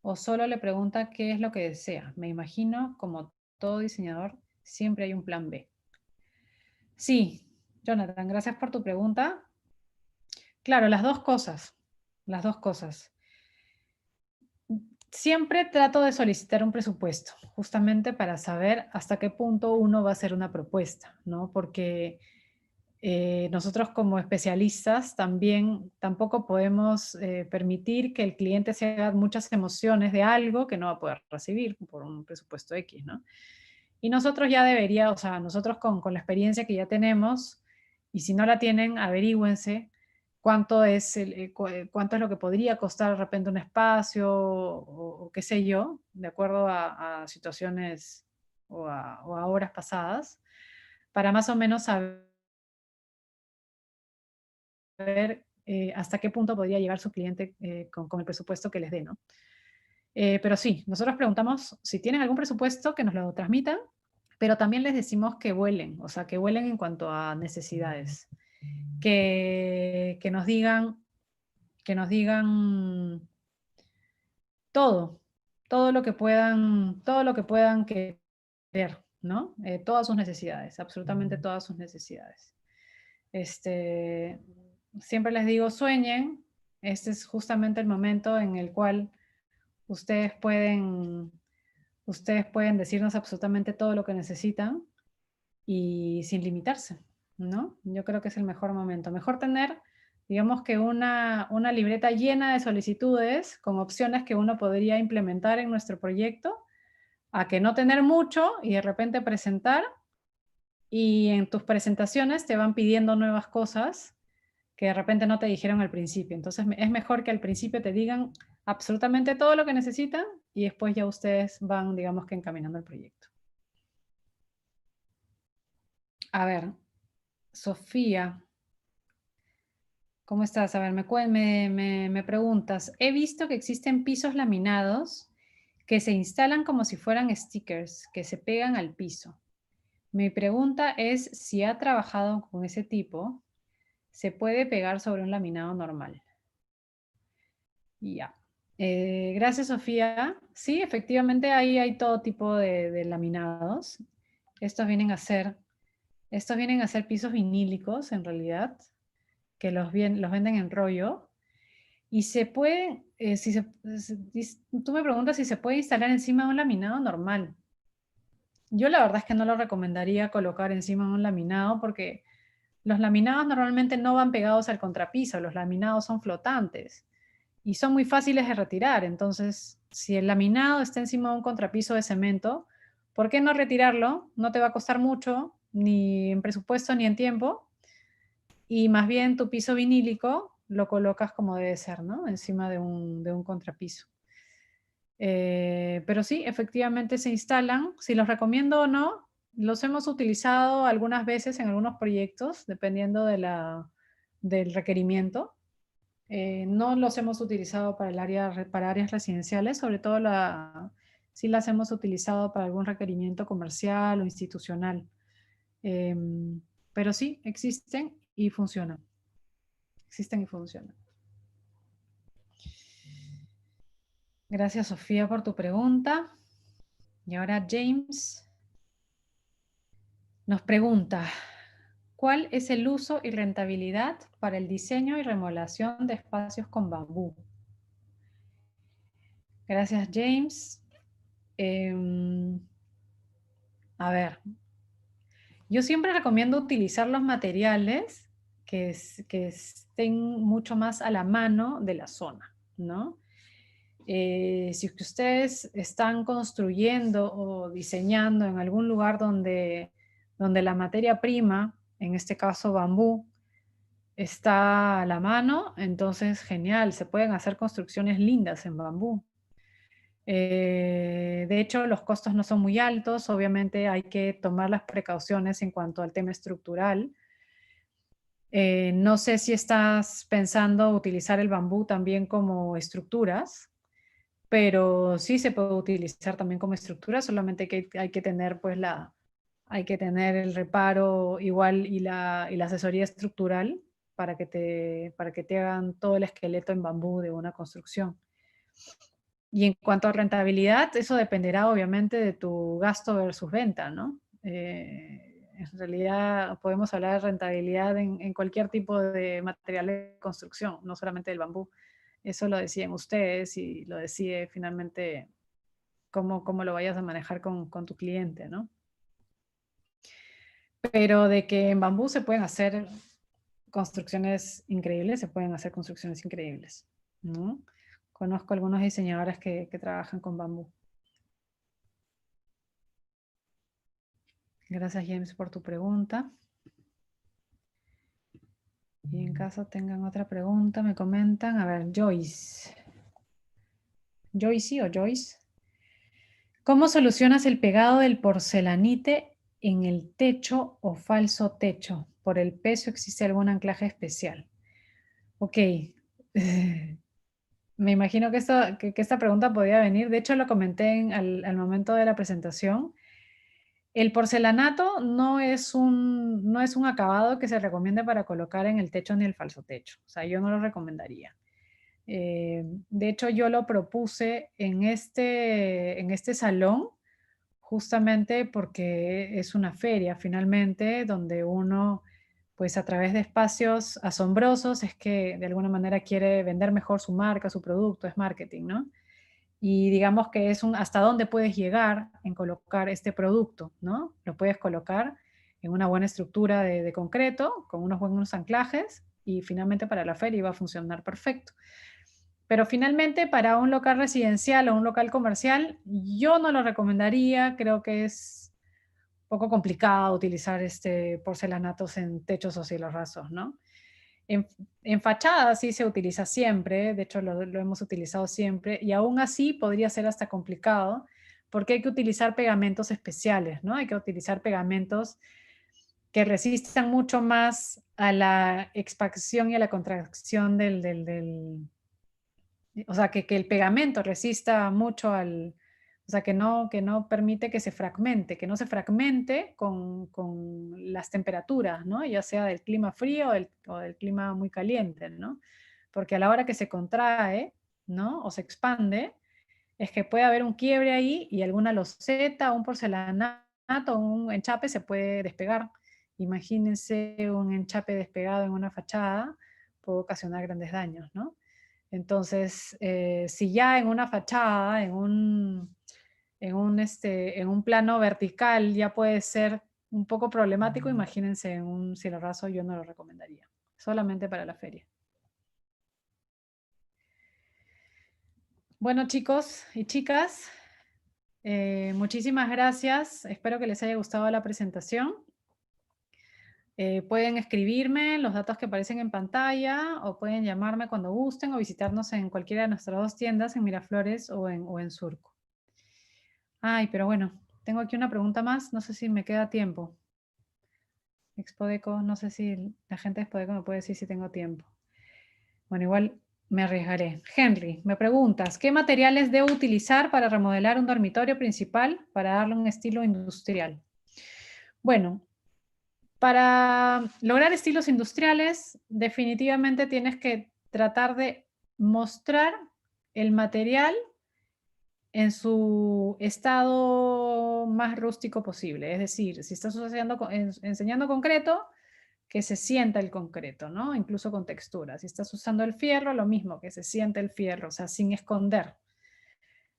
o solo le pregunta qué es lo que desea? Me imagino, como todo diseñador, siempre hay un plan B. Sí, Jonathan, gracias por tu pregunta. Claro, las dos cosas, las dos cosas. Siempre trato de solicitar un presupuesto, justamente para saber hasta qué punto uno va a hacer una propuesta, ¿no? Porque nosotros como especialistas también tampoco podemos permitir que el cliente se haga muchas emociones de algo que no va a poder recibir por un presupuesto X, ¿no? Y nosotros ya debería, o sea, nosotros con la experiencia que ya tenemos, y si no la tienen, averígüense cuánto es, cuánto es lo que podría costar de repente un espacio o qué sé yo, de acuerdo a situaciones o a horas pasadas, para más o menos saber hasta qué punto podría llegar su cliente con el presupuesto que les dé, ¿no? Pero sí, nosotros preguntamos si tienen algún presupuesto que nos lo transmitan, pero también les decimos que vuelen, o sea, que vuelen en cuanto a necesidades. Que nos digan todo, todo lo que puedan querer, ¿no? Todas sus necesidades, absolutamente todas sus necesidades. Siempre les digo, sueñen. Este es justamente el momento en el cual ustedes pueden decirnos absolutamente todo lo que necesitan y sin limitarse, ¿no? Yo creo que es el mejor momento. Mejor tener, digamos que una libreta llena de solicitudes con opciones que uno podría implementar en nuestro proyecto, a que no tener mucho y de repente presentar, y en tus presentaciones te van pidiendo nuevas cosas que de repente no te dijeron al principio. Entonces es mejor que al principio te digan absolutamente todo lo que necesitan y después ya ustedes van, digamos que encaminando el proyecto. A ver, Sofía, ¿cómo estás? A ver, me preguntas. He visto que existen pisos laminados que se instalan como si fueran stickers, que se pegan al piso. Mi pregunta es si ha trabajado con ese tipo, ¿se puede pegar sobre un laminado normal? Ya. Gracias, Sofía. Sí, efectivamente ahí hay todo tipo de laminados. Estos vienen a ser pisos vinílicos, en realidad, que los venden en rollo. Y se puede, tú me preguntas si se puede instalar encima de un laminado normal. Yo la verdad es que no lo recomendaría colocar encima de un laminado porque los laminados normalmente no van pegados al contrapiso, los laminados son flotantes y son muy fáciles de retirar. Entonces, si el laminado está encima de un contrapiso de cemento, ¿por qué no retirarlo? No te va a costar mucho, ni en presupuesto ni en tiempo, y más bien tu piso vinílico lo colocas como debe ser, ¿no? Encima de un contrapiso. Pero sí, efectivamente se instalan. Si los recomiendo o no, los hemos utilizado algunas veces en algunos proyectos, dependiendo del requerimiento. No los hemos utilizado para áreas residenciales, sobre todo sí las hemos utilizado para algún requerimiento comercial o institucional. Pero sí, existen y funcionan. Existen y funcionan. Gracias, Sofía, por tu pregunta. Y ahora James nos pregunta, ¿cuál es el uso y rentabilidad para el diseño y remodelación de espacios con bambú? Gracias, James. A ver, yo siempre recomiendo utilizar los materiales que estén mucho más a la mano de la zona, ¿no? Si ustedes están construyendo o diseñando en algún lugar donde la materia prima, en este caso bambú, está a la mano, entonces genial, se pueden hacer construcciones lindas en bambú. De hecho, los costos no son muy altos, obviamente hay que tomar las precauciones en cuanto al tema estructural. No sé si estás pensando utilizar el bambú también como estructuras, pero sí se puede utilizar también como estructura, solamente que hay que tener pues hay que tener el reparo igual y la asesoría estructural para que te hagan todo el esqueleto en bambú de una construcción. Y en cuanto a rentabilidad, eso dependerá obviamente de tu gasto versus venta, ¿no? En realidad podemos hablar de rentabilidad en cualquier tipo de material de construcción, no solamente del bambú. Eso lo deciden ustedes y lo decide finalmente cómo lo vayas a manejar con tu cliente, ¿no? Pero de que en bambú se pueden hacer construcciones increíbles, se pueden hacer construcciones increíbles, ¿no? Conozco algunos diseñadores que trabajan con bambú. Gracias, James, por tu pregunta. Y en caso tengan otra pregunta, me comentan. A ver, Joyce. Joyce o Joyce. ¿Cómo solucionas el pegado del porcelanite en el techo o falso techo? ¿Por el peso existe algún anclaje especial? Ok. Me imagino que esta pregunta podía venir. De hecho, lo comenté al momento de la presentación. El porcelanato no es un acabado que se recomiende para colocar en el techo ni el falso techo. O sea, yo no lo recomendaría. De hecho, yo lo propuse en este salón justamente porque es una feria finalmente donde uno, pues a través de espacios asombrosos, es que de alguna manera quiere vender mejor su marca, su producto, es marketing, ¿no? Y digamos que es hasta dónde puedes llegar en colocar este producto, ¿no? Lo puedes colocar en una buena estructura de concreto, con unos buenos anclajes, y finalmente para la feria va a funcionar perfecto. Pero finalmente para un local residencial o un local comercial, yo no lo recomendaría, creo que es un poco complicado utilizar porcelanatos en techos o cielos rasos, ¿no? En, en fachada sí se utiliza siempre, de hecho lo hemos utilizado siempre, y aún así podría ser hasta complicado, porque hay que utilizar pegamentos especiales, ¿no? Hay que utilizar pegamentos que resistan mucho más a la expansión y a la contracción o sea, que el pegamento resista mucho o sea, que no permite que se fragmente, que no se fragmente con las temperaturas, ¿no? Ya sea del clima frío o del clima muy caliente, ¿no? Porque a la hora que se contrae, ¿no? O se expande, es que puede haber un quiebre ahí y alguna loseta, un porcelanato, un enchape se puede despegar. Imagínense un enchape despegado en una fachada, puede ocasionar grandes daños, ¿no? Entonces, si ya en una fachada, en un plano vertical ya puede ser un poco problemático, imagínense en un cielo raso, yo no lo recomendaría, solamente para la feria. Bueno, chicos y chicas, muchísimas gracias. Espero que les haya gustado la presentación. Pueden escribirme los datos que aparecen en pantalla o pueden llamarme cuando gusten o visitarnos en cualquiera de nuestras 2 tiendas en Miraflores o en Surco. Ay, pero bueno, tengo aquí una pregunta más, no sé si me queda tiempo. Expodeco, no sé si la gente de Expodeco me puede decir si tengo tiempo. Bueno, igual me arriesgaré. Henry, me preguntas, ¿qué materiales debo utilizar para remodelar un dormitorio principal para darle un estilo industrial? Bueno, para lograr estilos industriales, definitivamente tienes que tratar de mostrar el material en su estado más rústico posible. Es decir, si estás enseñando concreto, que se sienta el concreto, ¿no? Incluso con textura. Si estás usando el fierro, lo mismo, que se sienta el fierro, o sea, sin esconder.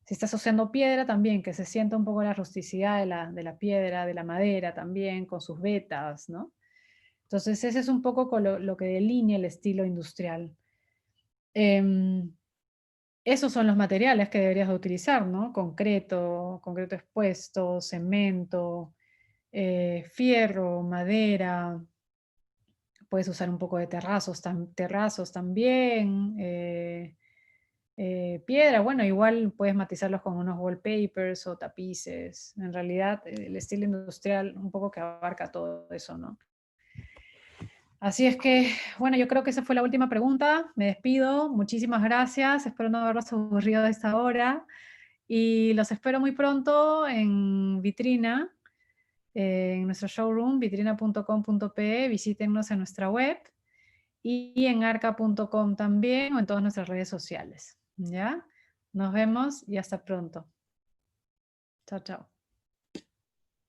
Si estás usando piedra, también, que se sienta un poco la rusticidad de la piedra, de la madera también, con sus vetas, ¿no? Entonces, ese es un poco lo que delinea el estilo industrial. Esos son los materiales que deberías de utilizar, ¿no? Concreto expuesto, cemento, fierro, madera. Puedes usar un poco de terrazos también. Piedra, bueno, igual puedes matizarlos con unos wallpapers o tapices. En realidad, el estilo industrial un poco que abarca todo eso, ¿no? Así es que, bueno, yo creo que esa fue la última pregunta. Me despido. Muchísimas gracias. Espero no haberlos aburrido a esta hora. Y los espero muy pronto en Vitrina, en nuestro showroom, vitrina.com.pe. Visítennos en nuestra web y en arca.com también o en todas nuestras redes sociales. ¿Ya? Nos vemos y hasta pronto. Chao, chao.